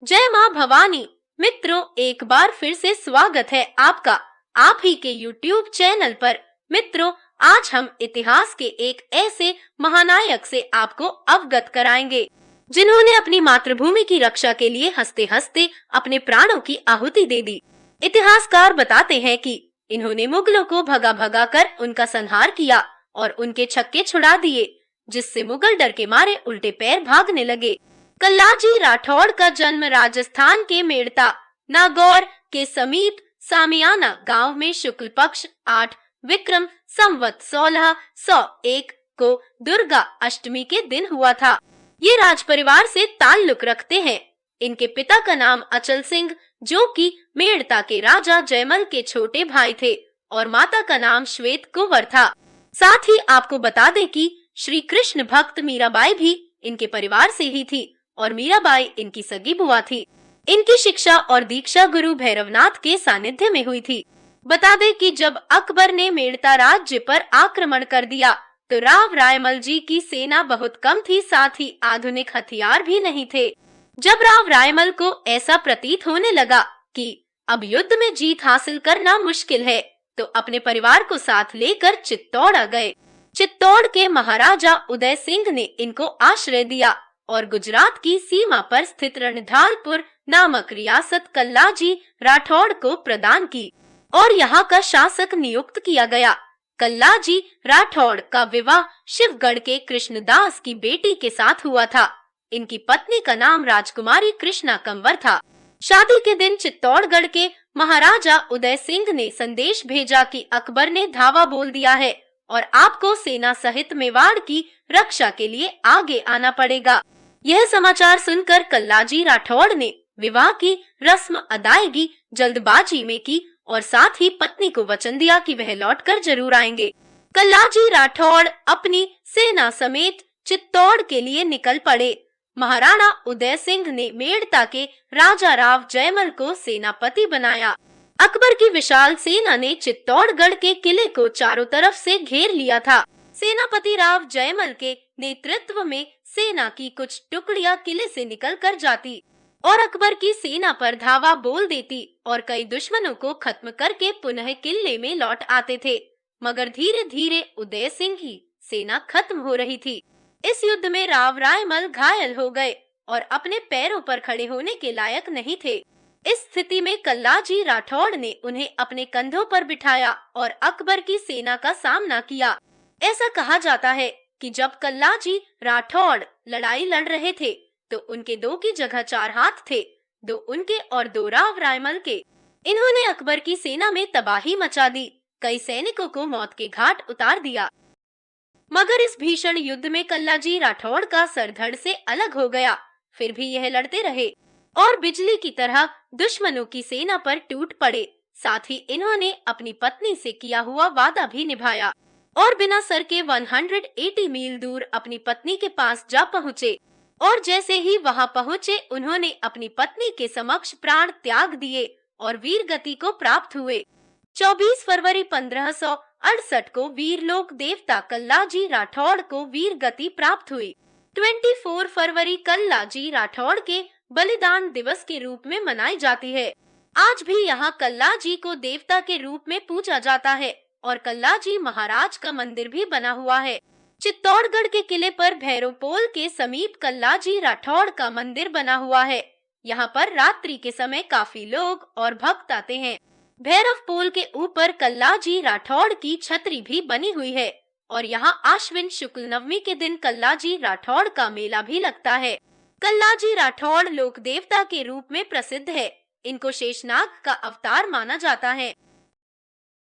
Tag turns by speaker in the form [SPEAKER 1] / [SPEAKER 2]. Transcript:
[SPEAKER 1] जय माँ भवानी। मित्रों, एक बार फिर से स्वागत है आपका आप ही के YouTube चैनल पर। मित्रों, आज हम इतिहास के एक ऐसे महानायक से आपको अवगत कराएंगे जिन्होंने अपनी मातृभूमि की रक्षा के लिए हंसते हंसते अपने प्राणों की आहुति दे दी। इतिहासकार बताते हैं कि इन्होंने मुगलों को भगा भगा कर उनका संहार किया और उनके छक्के छुड़ा दिए, जिससे मुगल डर के मारे उल्टे पैर भागने लगे। कल्लाजी राठौड़ का जन्म राजस्थान के मेड़ता नागौर के समीप सामियाना गांव में शुक्ल पक्ष 8 विक्रम संवत 1601 को दुर्गा अष्टमी के दिन हुआ था। ये राज परिवार से ताल्लुक रखते हैं। इनके पिता का नाम अचल सिंह, जो कि मेड़ता के राजा जयमल के छोटे भाई थे, और माता का नाम श्वेत कुंवर था। साथ ही आपको बता दें कि श्री कृष्ण भक्त मीराबाई भी इनके परिवार से ही थी और मीराबाई इनकी सगी बुआ थी। इनकी शिक्षा और दीक्षा गुरु भैरवनाथ के सानिध्य में हुई थी। बता दें कि जब अकबर ने मेड़ता राज्य पर आक्रमण कर दिया तो राव रायमल जी की सेना बहुत कम थी, साथ ही आधुनिक हथियार भी नहीं थे। जब राव रायमल को ऐसा प्रतीत होने लगा कि अब युद्ध में जीत हासिल करना मुश्किल है, तो अपने परिवार को साथ लेकर चित्तौड़ आ गए। चित्तौड़ के महाराजा उदय सिंह ने इनको आश्रय दिया और गुजरात की सीमा पर स्थित रणधालपुर नामक रियासत कल्लाजी राठौड़ को प्रदान की और यहाँ का शासक नियुक्त किया गया। कल्लाजी राठौड़ का विवाह शिवगढ़ के कृष्णदास की बेटी के साथ हुआ था। इनकी पत्नी का नाम राजकुमारी कृष्णा कंवर था। शादी के दिन चित्तौड़गढ़ के महाराजा उदय सिंह ने संदेश भेजा कि अकबर ने धावा बोल दिया है और आपको सेना सहित मेवाड़ की रक्षा के लिए आगे आना पड़ेगा। यह समाचार सुनकर कल्लाजी राठौड़ ने विवाह की रस्म अदायगी जल्दबाजी में की और साथ ही पत्नी को वचन दिया कि वह लौटकर जरूर आएंगे। कल्लाजी राठौड़ अपनी सेना समेत चित्तौड़ के लिए निकल पड़े। महाराणा उदय सिंह ने मेड़ता के राजा राव जयमल को सेनापति बनाया। अकबर की विशाल सेना ने चित्तौड़गढ़ के किले को चारों तरफ से घेर लिया था। सेनापति राव जयमल के नेतृत्व में सेना की कुछ टुकड़ियां किले से निकल कर जाती और अकबर की सेना पर धावा बोल देती और कई दुश्मनों को खत्म करके पुनः किले में लौट आते थे। मगर धीरे धीरे उदय सिंह की सेना खत्म हो रही थी। इस युद्ध में राव रायमल घायल हो गए और अपने पैरों पर खड़े होने के लायक नहीं थे। इस स्थिति में कल्लाजी राठौड़ ने उन्हें अपने कंधों पर बिठाया और अकबर की सेना का सामना किया। ऐसा कहा जाता है कि जब कल्लाजी राठौड़ लड़ाई लड़ रहे थे तो उनके 2 की जगह 4 हाथ थे, 2 उनके और 2 राव रायमल के। इन्होंने अकबर की सेना में तबाही मचा दी, कई सैनिकों को मौत के घाट उतार दिया। मगर इस भीषण युद्ध में कल्लाजी राठौड़ का सर धड़ से अलग हो गया। फिर भी यह लड़ते रहे और बिजली की तरह दुश्मनों की सेना पर टूट पड़े। साथ ही इन्होंने अपनी पत्नी से किया हुआ वादा भी निभाया और बिना सर के 180 मील दूर अपनी पत्नी के पास जा पहुँचे। और जैसे ही वहां पहुँचे, उन्होंने अपनी पत्नी के समक्ष प्राण त्याग दिए और वीर गति को प्राप्त हुए। 24 फरवरी 1568 को वीरलोक देवता कल्लाजी राठौड़ को वीर गति प्राप्त हुई। 24 फरवरी कल्लाजी राठौड़ के बलिदान दिवस के रूप में मनाई जाती है। आज भी यहाँ कल्लाजी को देवता के रूप में पूजा जाता है और कल्लाजी महाराज का मंदिर भी बना हुआ है। चित्तौड़गढ़ के किले पर भैरवपोल के समीप कल्लाजी राठौड़ का मंदिर बना हुआ है। यहाँ पर रात्रि के समय काफी लोग और भक्त आते हैं। भैरवपोल के ऊपर कल्लाजी राठौड़ की छतरी भी बनी हुई है और यहाँ आश्विन शुक्ल नवमी के दिन कल्लाजी राठौड़ का मेला भी लगता है। कल्लाजी राठौड़ लोक देवता के रूप में प्रसिद्ध है। इनको शेषनाग का अवतार माना जाता है।